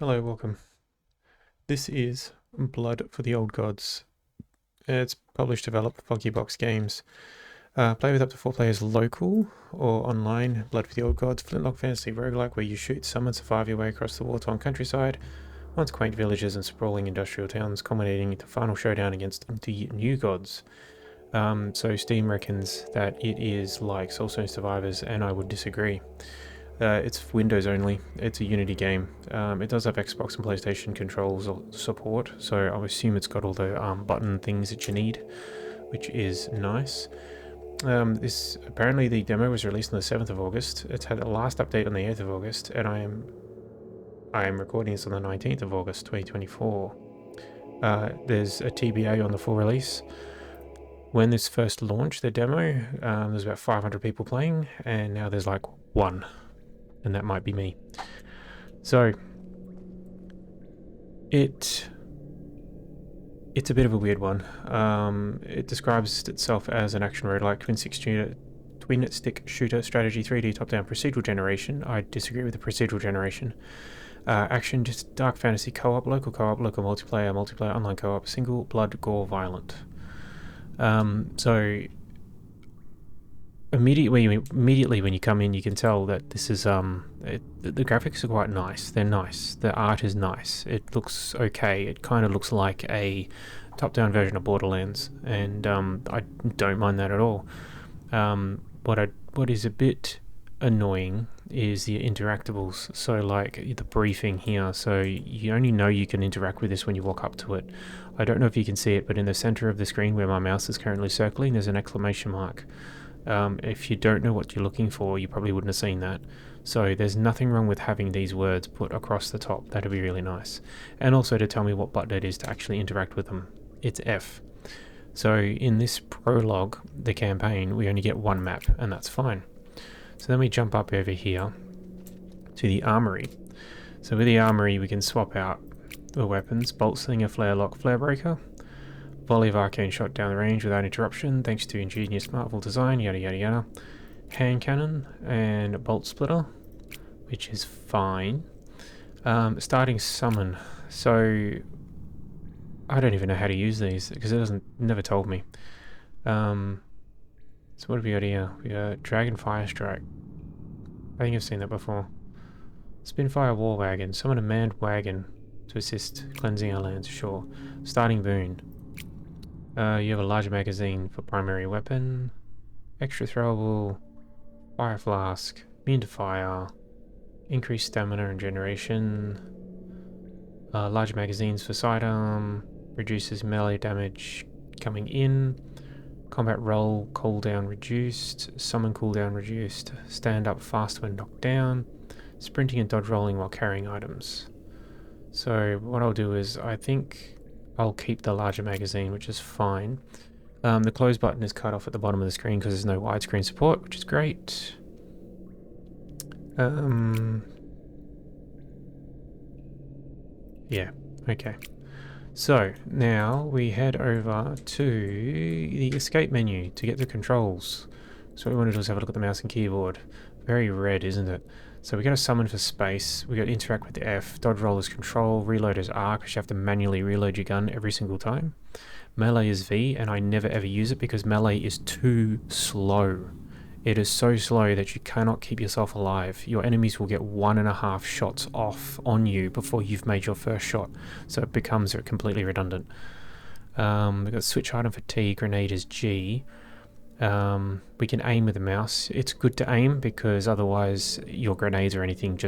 Hello, welcome. This is Blood for the Old Gods. It's published, developed, Funky Box Games. Play with up to 4 players local or online. Blood for the Old Gods, flintlock fantasy roguelike where you shoot, summon, survive your way across the war-torn countryside, once quaint villages and sprawling industrial towns, culminating into final showdown against the new gods. So Steam reckons that it is like Soulstone Survivors, and I would disagree. It's Windows only. It's a Unity game. It does have Xbox and PlayStation controls support, so I assume it's got all the button things that you need, which is nice. Apparently the demo was released on the 7th of August. It's had the last update on the 8th of August, and I am recording this on the 19th of August 2024. There's a TBA on the full release. When this first launched, the demo, there's about 500 people playing, and now there's like 1. And that might be me. So it's a bit of a weird one. It describes itself as an action roguelike twin stick shooter strategy 3D top-down procedural generation. I disagree with the procedural generation. Action, just dark fantasy co-op, local multiplayer, online co-op, single, blood, gore, violent. So immediately when you come in, you can tell that this is the graphics are quite nice. They're nice. The art is nice. It looks okay. It kind of looks like a top-down version of Borderlands, and I don't mind that at all. What is a bit annoying is the interactables. So like the briefing here. So you only know you can interact with this when you walk up to it. I don't know if you can see it, but in the center of the screen where my mouse is currently circling, there's an exclamation mark. If you don't know what you're looking for, you probably wouldn't have seen that. So there's nothing wrong with having these words put across the top. That'd be really nice. And also to tell me what button it is to actually interact with them. It's F. So in this prologue, the campaign, we only get one map, and that's fine. So then we jump up over here to the armory. So with the armory, we can swap out the weapons: bolt slinger, flare lock, flare breaker. Volley of arcane shot down the range without interruption thanks to ingenious marvel design, yada yada yada. Hand cannon and bolt splitter, which is fine. Starting summon. So I don't even know how to use these because it never told me. So what have we got here? We got Dragon Fire Strike. I think I've seen that before. Spinfire War Wagon. Summon a manned wagon to assist cleansing our lands. Sure. Starting boon. You have a larger magazine for primary weapon, extra throwable, fire flask, immune to fire, increased stamina and generation, larger magazines for sidearm, reduces melee damage coming in, combat roll cooldown reduced, summon cooldown reduced, stand up fast when knocked down, sprinting and dodge rolling while carrying items. So what I'll do is I think I'll keep the larger magazine, which is fine. The close button is cut off at the bottom of the screen because there's no widescreen support, which is great. Yeah, okay. So now we head over to the escape menu to get the controls. So what we want to do is have a look at the mouse and keyboard. Very red, isn't it? So we got to summon for space, we got to interact with the F, dodge roll is control, reload is R because you have to manually reload your gun every single time. Melee is V, and I never ever use it because melee is too slow. It is so slow that you cannot keep yourself alive. Your enemies will get 1.5 shots off on you before you've made your first shot, so it becomes completely redundant. We've got switch item for T, grenade is G. We can aim with the mouse. It's good to aim because otherwise your grenades or anything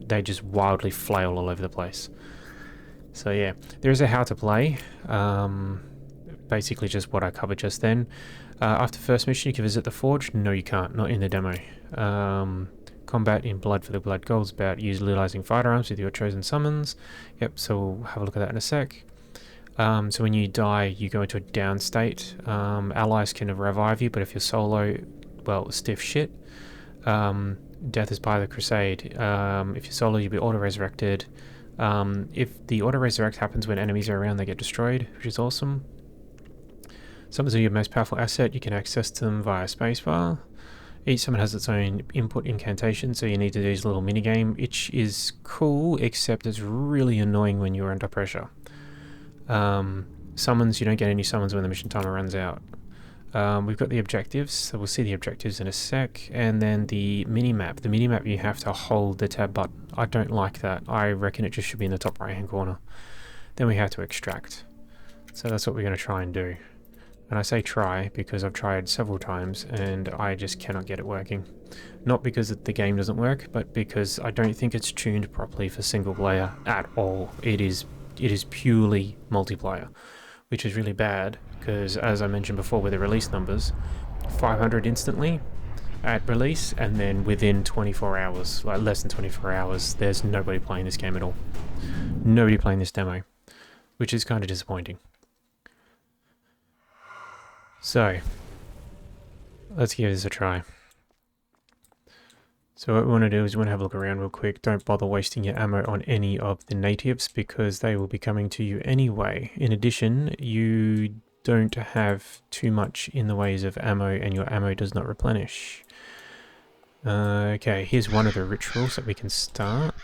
they just wildly flail all over the place. So yeah, there is a how to play. Basically just what I covered just then. After first mission you can visit the forge. No you can't, not in the demo. Combat in Blood for the Blood Gold is about utilizing firearms with your chosen summons. Yep, so we'll have a look at that in a sec. So when you die, you go into a down state. Allies can revive you, but if you're solo, well, stiff shit. Death is by the crusade. If you're solo, you'll be auto-resurrected. If the auto-resurrect happens when enemies are around, they get destroyed, which is awesome. Summons are your most powerful asset. You can access them via spacebar. Each summon has its own input incantation, so you need to do this little mini game, which is cool, except it's really annoying when you're under pressure. Summons, you don't get any summons when the mission timer runs out. We've got the objectives, so we'll see the objectives in a sec, and then the mini-map. The mini-map, you have to hold the tab button. I don't like that. I reckon it just should be in the top right hand corner. Then we have to extract. So that's what we're going to try and do. And I say try because I've tried several times and I just cannot get it working. Not because the game doesn't work, but because I don't think it's tuned properly for single player at all. It is purely multiplayer, which is really bad because, as I mentioned before with the release numbers, 500 instantly at release, and then within 24 hours, like less than 24 hours, there's nobody playing this game at all. Nobody playing this demo, which is kind of disappointing. So, let's give this a try. So what we want to do is we want to have a look around real quick. Don't bother wasting your ammo on any of the natives because they will be coming to you anyway. In addition, you don't have too much in the ways of ammo and your ammo does not replenish. Okay, here's one of the rituals that we can start.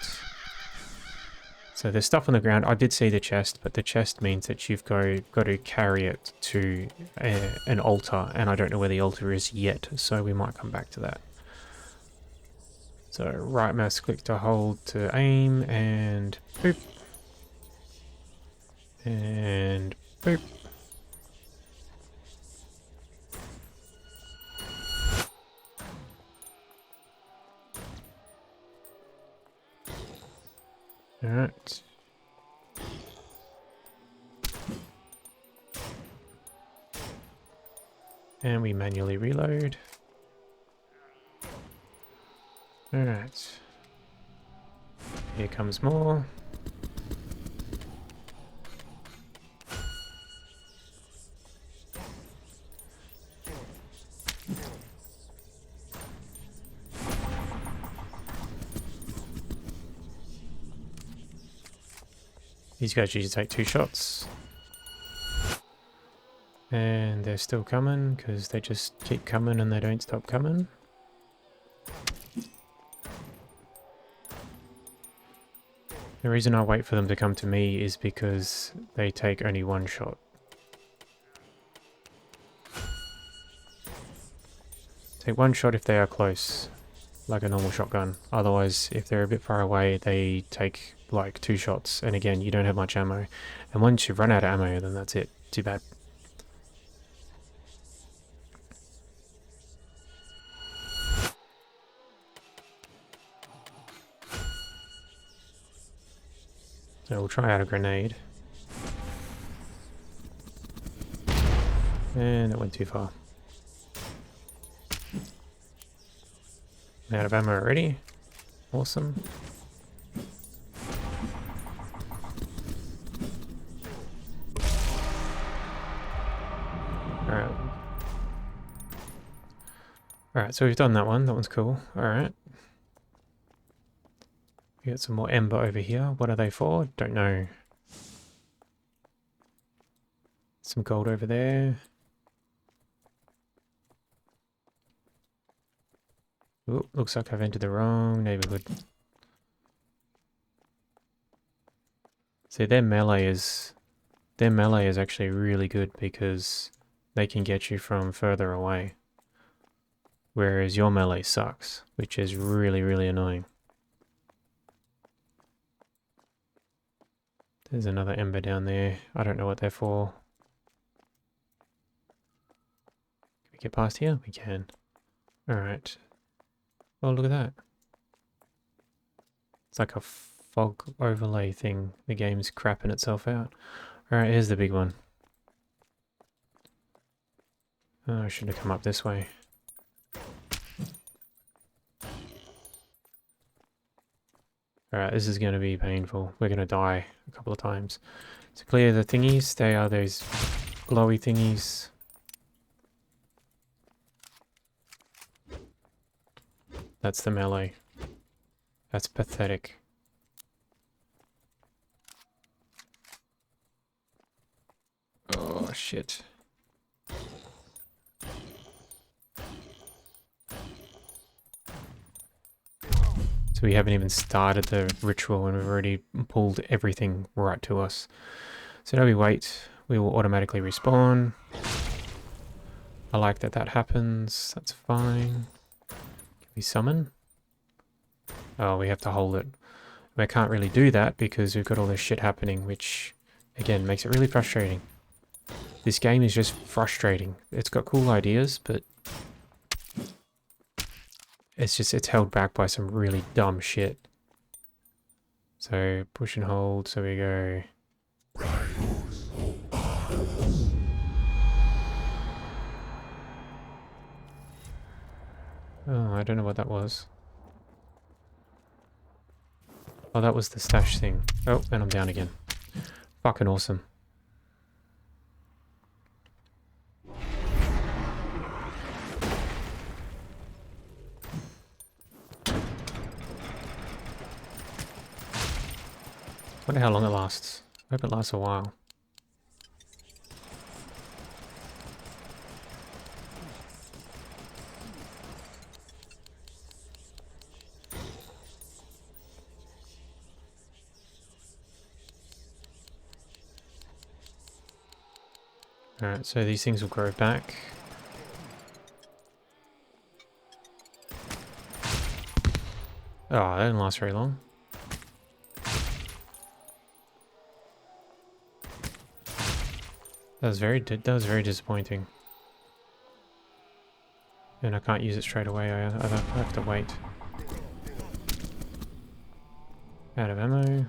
So there's stuff on the ground. I did see the chest, but the chest means that you've got to carry it to an altar, and I don't know where the altar is yet, so we might come back to that. So right mouse click to hold to aim, and boop. And boop. Alright. And we manually reload. Alright. Here comes more. These guys usually take 2 shots. And they're still coming because they just keep coming and they don't stop coming. The reason I wait for them to come to me is because they take only 1 shot. Take 1 shot if they are close, like a normal shotgun. Otherwise, if they're a bit far away, they take like 2 shots. And again, you don't have much ammo. And once you run out of ammo, then that's it. Too bad. So we'll try out a grenade. And it went too far. I'm out of ammo already. Awesome. Alright. Alright, so we've done that one. That one's cool. Alright. We got some more ember over here. What are they for? Don't know. Some gold over there. Ooh, looks like I've entered the wrong neighborhood. See, their melee is actually really good because they can get you from further away. Whereas your melee sucks, which is really, really annoying. There's another ember down there. I don't know what they're for. Can we get past here? We can. Alright. Oh, look at that. It's like a fog overlay thing. The game's crapping itself out. Alright, here's the big one. Oh, I should have come up this way. Alright, this is going to be painful. We're going to die a couple of times. To clear the thingies, they are those glowy thingies. That's the melee. That's pathetic. Oh, shit. So we haven't even started the ritual and we've already pulled everything right to us. So now we wait, we will automatically respawn. I like that that happens, that's fine. Can we summon? Oh, we have to hold it. We can't really do that because we've got all this shit happening, which, again, makes it really frustrating. This game is just frustrating. It's got cool ideas, but it's held back by some really dumb shit. So, push and hold, so we go... Oh, I don't know what that was. Oh, that was the stash thing. Oh, and I'm down again. Fucking awesome. Wonder how long it lasts. I hope it lasts a while. Alright, so these things will grow back. Oh, that didn't last very long. That was very disappointing. And I can't use it straight away, I have to wait. Out of ammo.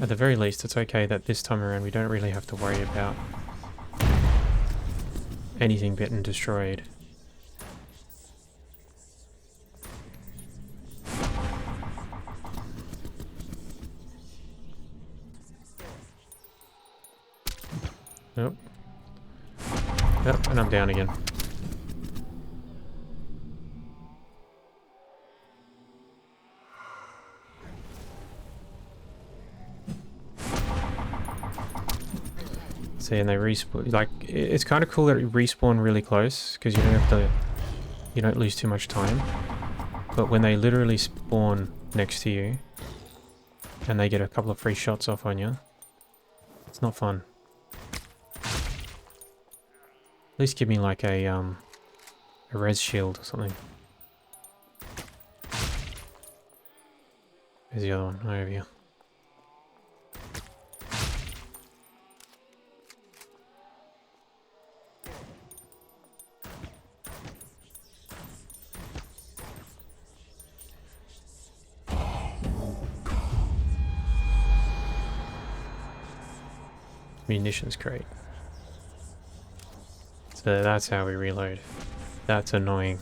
At the very least, it's okay that this time around we don't really have to worry about anything getting destroyed. Nope. Yep, and I'm down again. See, and they respawn. Like, it's kind of cool that it respawn really close because you don't have to, you don't lose too much time. But when they literally spawn next to you and they get a couple of free shots off on you, it's not fun. At least give me like a res shield or something. There's the other one, over here. Munitions crate. So that's how we reload. That's annoying.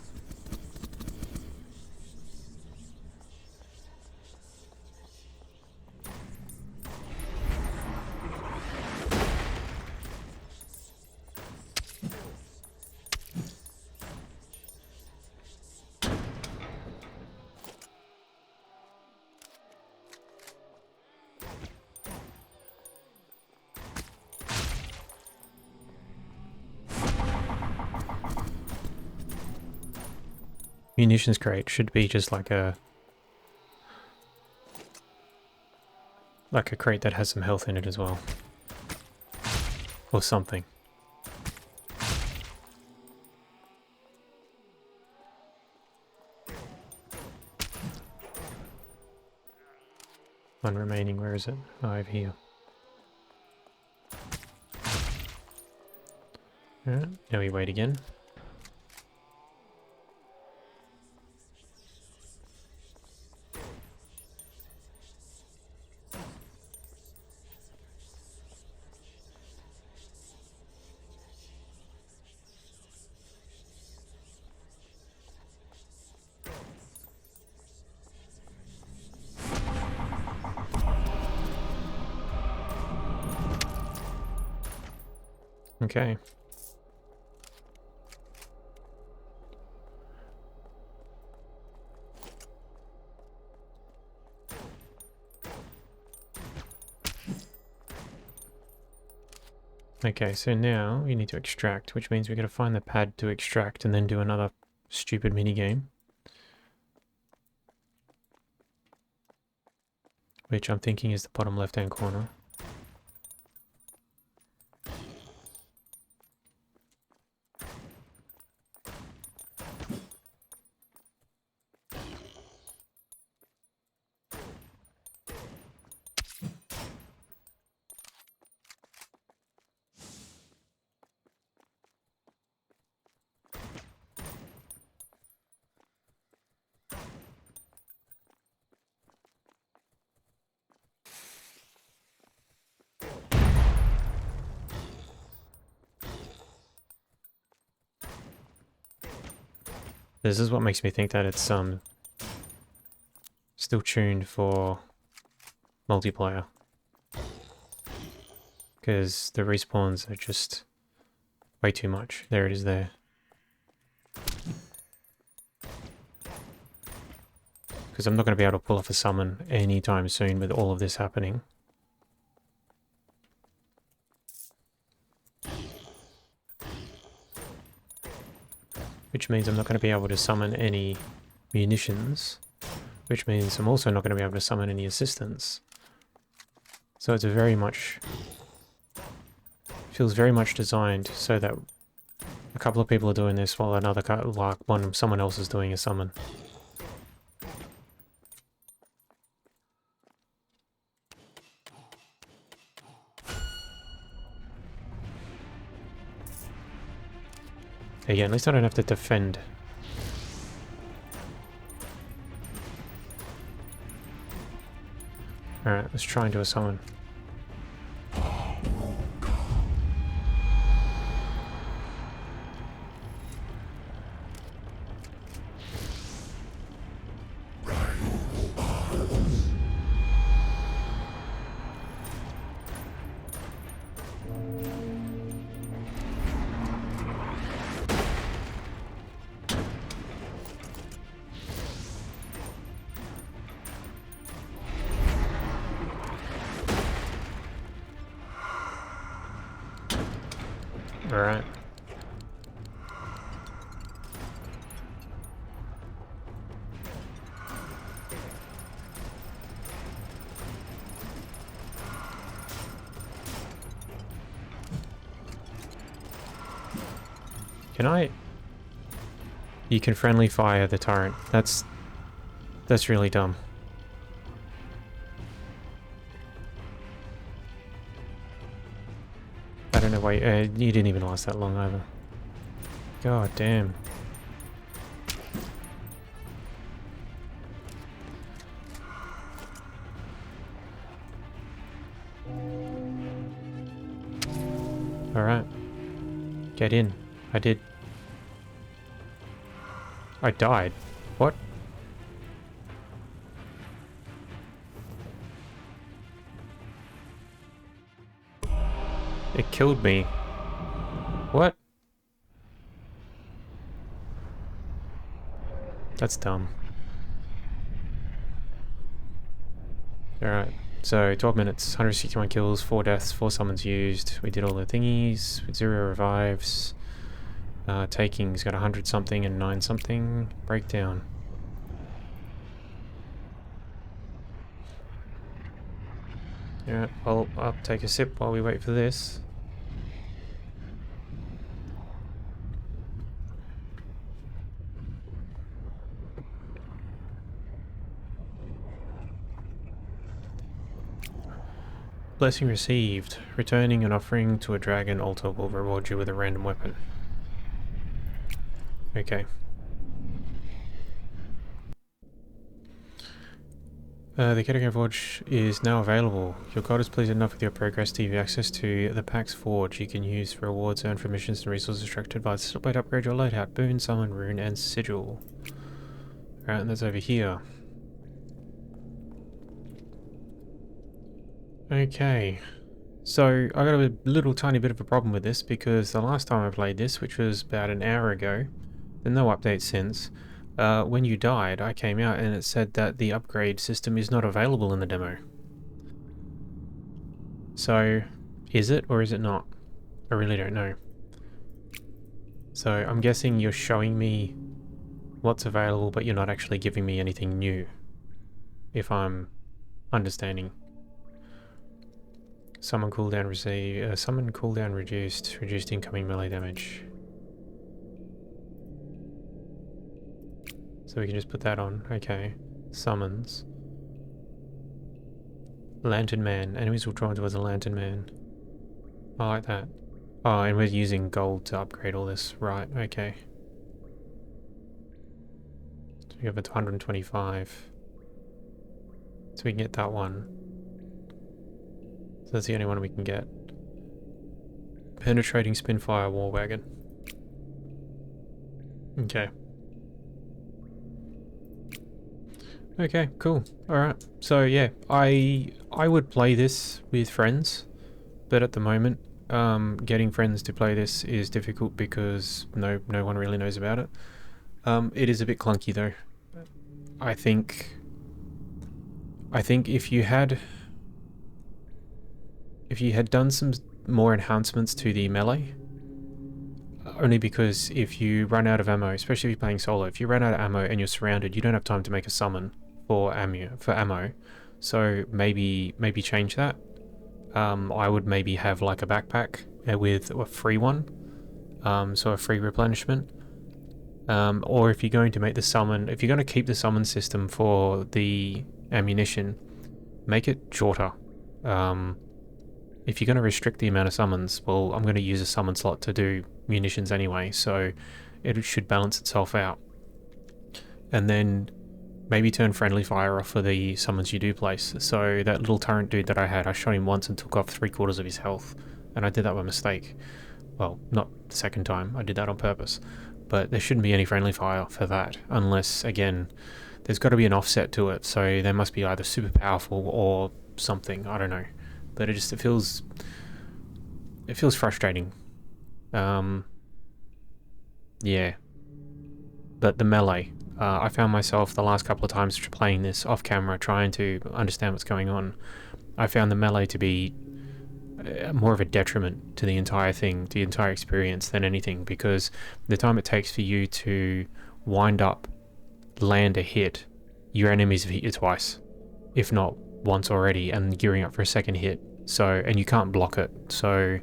Munitions crate should be just like a crate that has some health in it as well. Or something. One remaining, where is it? Oh, over here. Alright, now we wait again. Okay. Okay, so now you need to extract, which means we're going to find the pad to extract and then do another stupid mini game. Which I'm thinking is the bottom left-hand corner. This is what makes me think that it's still tuned for multiplayer. Because the respawns are just way too much. There it is there. Because I'm not going to be able to pull off a summon anytime soon with all of this happening. Which means I'm not going to be able to summon any munitions. Which means I'm also not going to be able to summon any assistants. So it's a very much... feels very much designed so that a couple of people are doing this while another, like someone else is doing a summon. Again, at least I don't have to defend. Alright, let's try and do a summon. Alright. Can I... You can friendly fire the turret. That's really dumb. I don't know why you didn't even last that long either. God damn. Alright. Get in. I did. I died. What? It killed me. What? That's dumb. Alright, so 12 minutes, 161 kills, 4 deaths, 4 summons used. We did all the thingies with 0 revives. Taking's got 100 something and 9 something. Breakdown. Alright, well, I'll take a sip while we wait for this. Blessing received. Returning an offering to a dragon altar will reward you with a random weapon. Okay. The Catagram Forge is now available. Your god is pleased enough with your progress to give you access to the Pax Forge. You can use rewards earned from missions and resources extracted by the Slipblade upgrade your loadout, boon, summon, rune, and sigil. Alright, and that's over here. Okay. So, I got a little tiny bit of a problem with this because the last time I played this, which was about an hour ago, and no update since, when you died, I came out and it said that the upgrade system is not available in the demo. So, is it or is it not? I really don't know. So I'm guessing you're showing me what's available, but you're not actually giving me anything new, if I'm understanding. Summon cooldown summon cooldown reduced incoming melee damage. So we can just put that on. Okay. Summons. Lantern Man. Enemies will draw towards a Lantern Man. I like that. Oh, and we're using gold to upgrade all this. Right, okay. So we have it to 125. So we can get that one. So that's the only one we can get. Penetrating Spinfire War Wagon. Okay. Okay, cool. Alright. So yeah, I would play this with friends, but at the moment, getting friends to play this is difficult because no one really knows about it. It is a bit clunky though. I think if you had done some more enhancements to the melee, only because if you run out of ammo, especially if you're playing solo, if you run out of ammo and you're surrounded, you don't have time to make a summon for ammo. So maybe change that. I would maybe have like a backpack with a free one, so a free replenishment. Or if you're going to make the summon, if you're going to keep the summon system for the ammunition, make it shorter. If you're going to restrict the amount of summons, well, I'm going to use a summon slot to do munitions anyway, so it should balance itself out. And then maybe turn friendly fire off for the summons you do place. So that little turret dude that I had, I shot him once and took off 3/4 of his health, and I did that by mistake. Well, not the second time, I did that on purpose. But there shouldn't be any friendly fire for that, unless, again, there's got to be an offset to it, so they must be either super powerful or something, I don't know. But it feels frustrating. Yeah. But the melee, I found myself the last couple of times playing this off camera, trying to understand what's going on. I found the melee to be more of a detriment to the entire thing, the entire experience, than anything, because the time it takes for you to wind up, land a hit, your enemies have hit you twice, if not once already, and gearing up for a second hit. So, and you can't block it. So,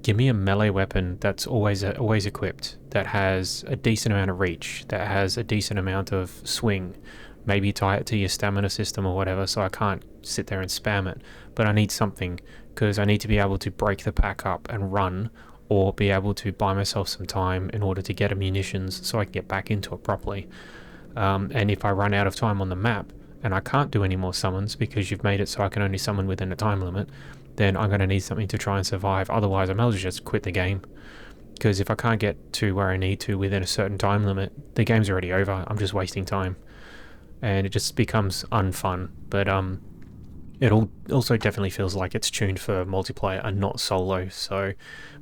give me a melee weapon that's always equipped, that has a decent amount of reach, that has a decent amount of swing. Maybe tie it to your stamina system or whatever, so I can't sit there and spam it. But I need something, because I need to be able to break the pack up and run, or be able to buy myself some time in order to get munitions so I can get back into it properly. And if I run out of time on the map, and I can't do any more summons because you've made it so I can only summon within a time limit, then I'm going to need something to try and survive. Otherwise, I might as well just quit the game. Because if I can't get to where I need to within a certain time limit, the game's already over. I'm just wasting time. And it just becomes unfun. But it also definitely feels like it's tuned for multiplayer and not solo. So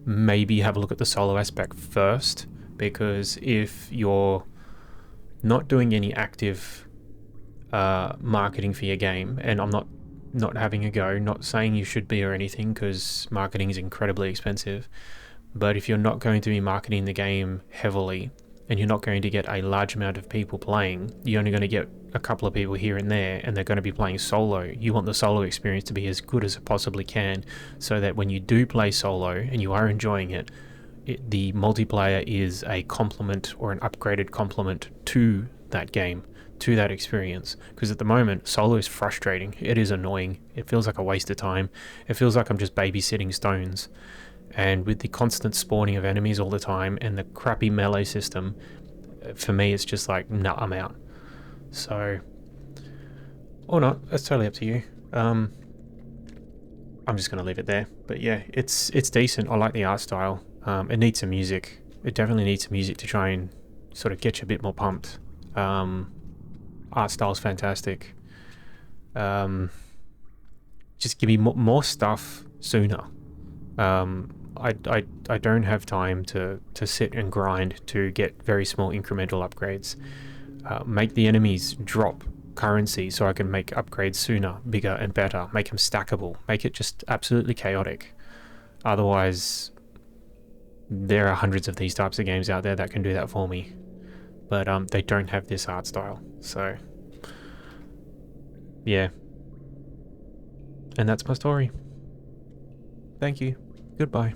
maybe have a look at the solo aspect first. Because if you're not doing any active marketing for your game, and I'm not having a go, not saying you should be or anything, because marketing is incredibly expensive, but if you're not going to be marketing the game heavily, and you're not going to get a large amount of people playing, you're only going to get a couple of people here and there, and they're going to be playing solo. You want the solo experience to be as good as it possibly can, so that when you do play solo and you are enjoying it, the multiplayer is a complement or an upgraded complement to that game, to that experience. Because at the moment, solo is frustrating. It is annoying. It feels like a waste of time. It feels like I'm just babysitting stones. And with the constant spawning of enemies all the time and the crappy melee system, for me it's just like, nah, I'm out. So, or not, that's totally up to you. I'm just going to leave it there. But yeah, it's decent. I like the art style. It needs some music. It definitely needs some music to try and sort of get you a bit more pumped. Art style's fantastic. Just give me more stuff sooner. I don't have time to sit and grind to get very small incremental upgrades. Make the enemies drop currency so I can make upgrades sooner, bigger and better. Make them stackable. Make it just absolutely chaotic. Otherwise, there are hundreds of these types of games out there that can do that for me. But they don't have this art style. So, yeah. And that's my story. Thank you. Goodbye.